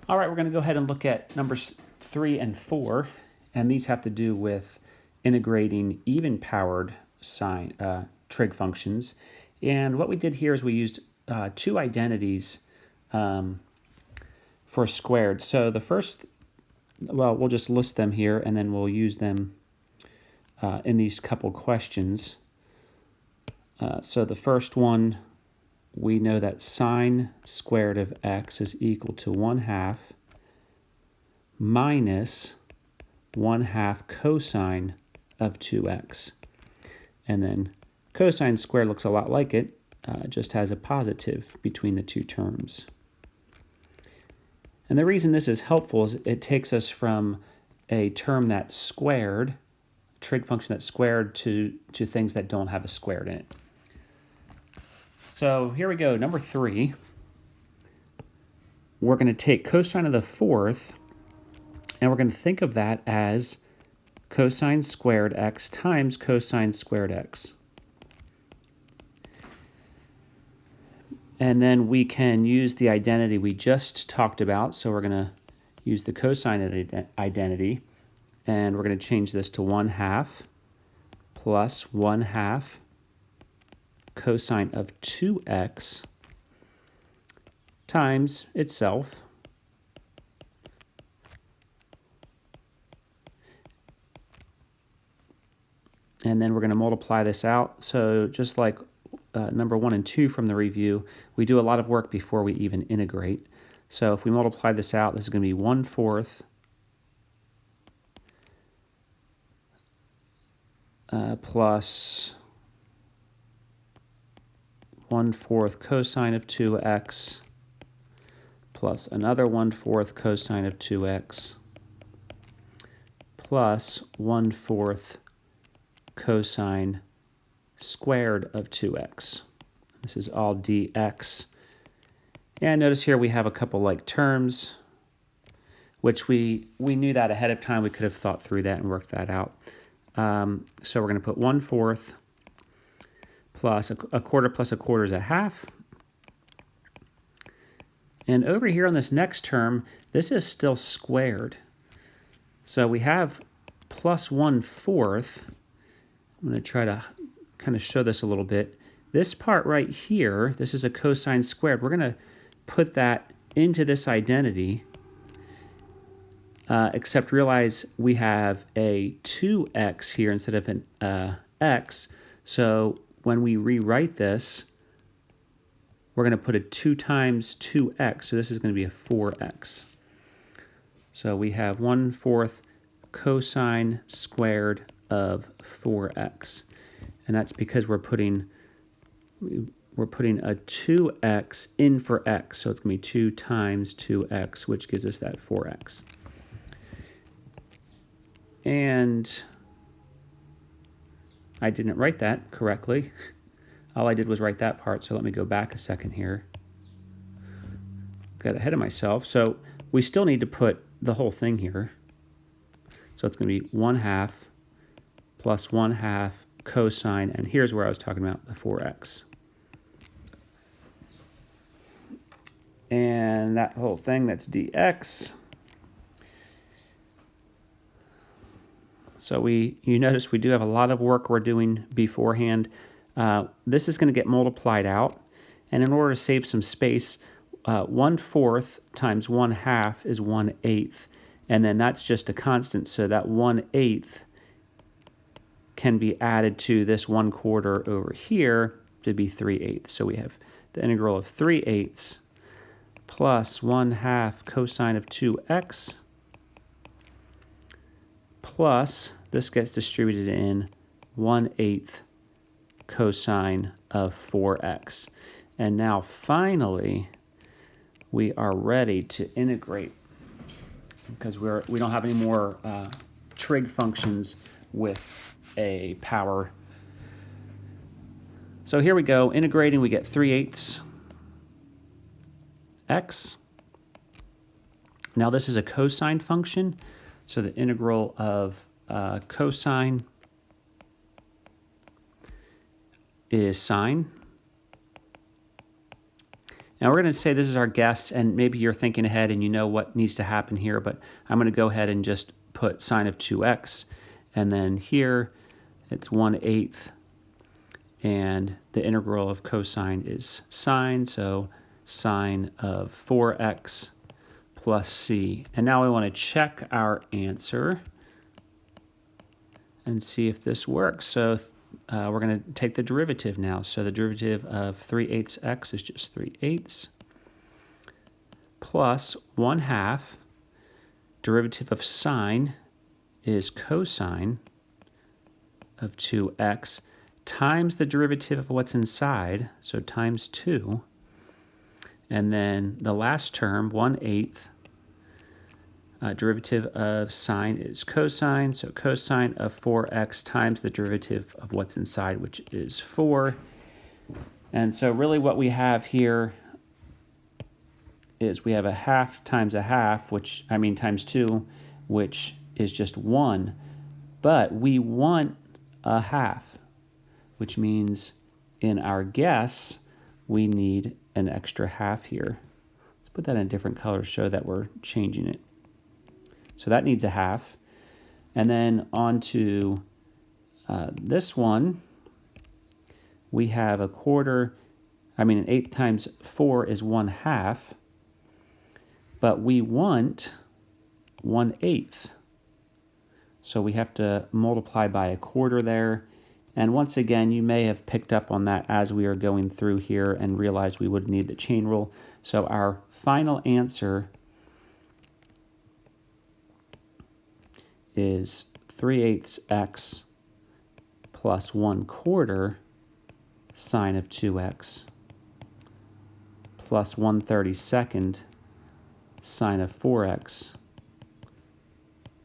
All right, we're going to go ahead and look at numbers 3 and 4, and these have to do with integrating even-powered trig functions. And what we did here is we used two identities for squared. So the first, well, we'll just list them here, and then we'll use them in these couple questions. So the first one, we know that sine squared of x is equal to 1/2 minus 1/2 cosine of 2x. And then cosine squared looks a lot like it, just has a positive between the two terms. And the reason this is helpful is it takes us from a term that's squared, trig function that's squared, to things that don't have a squared in it. So here we go, number 3. We're going to take cosine of the fourth, and we're going to think of that as cosine squared x times cosine squared x. And then we can use the identity we just talked about. So we're going to use the cosine identity, and we're going to change this to 1/2 plus 1/2 cosine of 2x times itself. And then we're going to multiply this out. So just like number 1 and 2 from the review, we do a lot of work before we even integrate. So if we multiply this out, this is going to be 1/4 plus 1/4 cosine of 2x plus another 1/4 cosine of 2x plus 1/4 cosine squared of 2x. This is all dx. And notice here we have a couple like terms, which we knew that ahead of time. We could have thought through that and worked that out. So we're going to put 1/4 plus a quarter plus a quarter is 1/2. And over here on this next term, this is still squared. So we have plus 1/4. I'm going to try to kind of show this a little bit. This part right here, this is a cosine squared. We're going to put that into this identity, except realize we have a 2x here instead of an x. So when we rewrite this, we're going to put a 2 times 2x. So this is going to be a 4x. So we have 1/4 cosine squared of 4x. And that's because we're putting a 2x in for x. So it's going to be 2 times 2x, which gives us that 4x. And I didn't write that correctly. All I did was write that part, so let me go back a second here. Got ahead of myself. So we still need to put the whole thing here. So it's going to be 1/2 plus 1/2 cosine, and here's where I was talking about the 4x. And that whole thing, that's dx. So you notice we do have a lot of work we're doing beforehand. This is going to get multiplied out, and in order to save some space, 1/4 times 1/2 is 1/8, and then that's just a constant, so that 1/8 can be added to this 1/4 over here to be 3/8. So we have the integral of 3/8 plus 1/2 cosine of 2x plus, this gets distributed in 1/8 cosine of 4x. And now finally, we are ready to integrate because we don't have any more trig functions with a power. So here we go, integrating, we get 3/8 x. Now this is a cosine function, so the integral of cosine is sine. Now we're going to say this is our guess, and maybe you're thinking ahead and you know what needs to happen here, but I'm going to go ahead and just put sine of 2x, and then here it's 1/8, and the integral of cosine is sine, so sine of 4x plus c. And now we want to check our answer and see if this works. So we're going to take the derivative now. So the derivative of 3/8 x is just 3/8 plus 1/2. Derivative of sine is cosine of 2x times the derivative of what's inside, so times 2. And then the last term, 1/8, derivative of sine is cosine, so cosine of 4x times the derivative of what's inside, which is 4. And so really what we have here is we have a half times a half, times 2, which is just 1. But we want a half, which means in our guess, we need an extra half here. Let's put that in a different color to show that we're changing it. So that needs a half. And then on to this one, we have an 1/8 times 4 is 1/2, but we want 1/8. So we have to multiply by 1/4 there. And once again, you may have picked up on that as we are going through here and realized we would need the chain rule. So our final answer is 3/8 x plus 1/4 sine of 2x plus 1/32 sine of 4x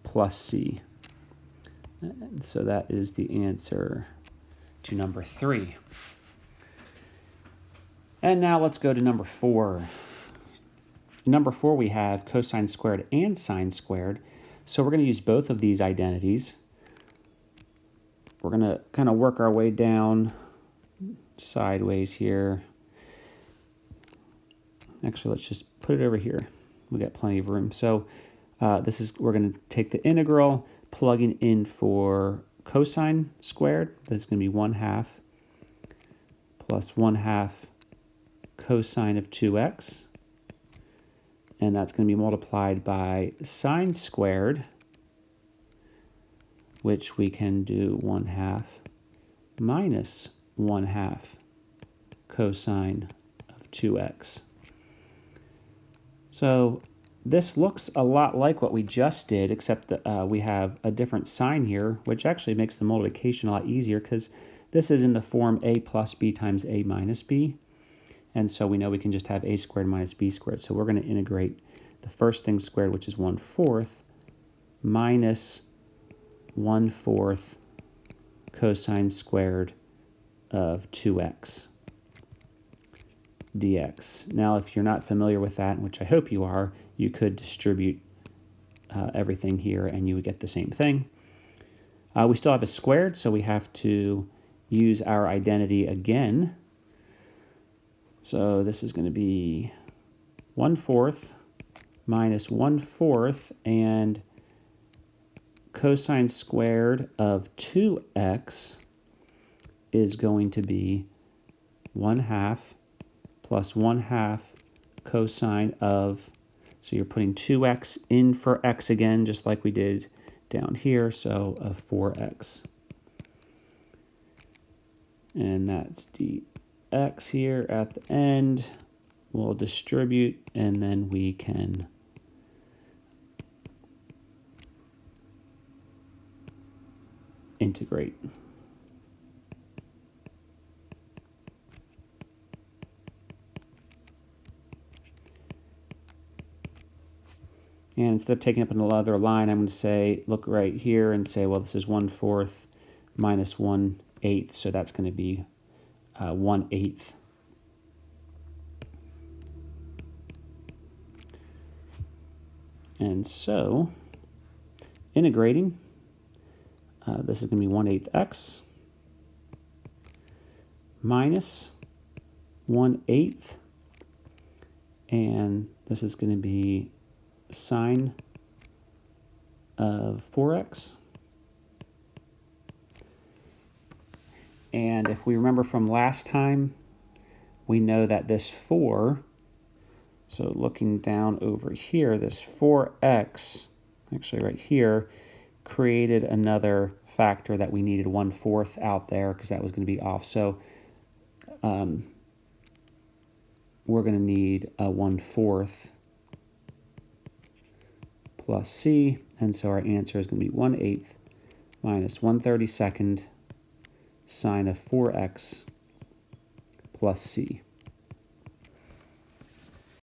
plus c. And so that is the answer to number 3. And now let's go to number 4. In number 4, we have cosine squared and sine squared. So we're going to use both of these identities. We're going to kind of work our way down sideways here. Actually, let's just put it over here. We got plenty of room. So we're going to take the integral, plugging in for cosine squared. That's going to be 1/2 plus 1/2 cosine of 2x. And that's going to be multiplied by sine squared, which we can do 1/2 minus 1/2 cosine of 2x. So this looks a lot like what we just did, except that we have a different sign here, which actually makes the multiplication a lot easier because this is in the form a plus b times a minus b. And so we know we can just have a squared minus b squared. So we're going to integrate the first thing squared, which is 1/4, minus 1/4 cosine squared of 2x dx. Now, if you're not familiar with that, which I hope you are, you could distribute everything here and you would get the same thing. We still have a squared, so we have to use our identity again. So this is going to be 1/4 minus 1/4, and cosine squared of 2x is going to be 1/2 plus 1/2 cosine of, so you're putting 2x in for x again, just like we did down here, so of 4x. And that's dx here at the end. We'll distribute, and then we can integrate. And instead of taking up another line, I'm going to say, look right here and say, well, this is 1/4 minus 1/8, so that's going to be 1/8. And so, integrating, this is going to be 1/8 x minus 1/8 and this is going to be sine of 4x. And if we remember from last time, we know that this 4, so looking down over here, this 4x, actually right here, created another factor that we needed 1/4 out there because that was going to be off. So we're going to need a 1/4 plus c, and so our answer is going to be 1/8 minus 1/32 sine of 4x plus c.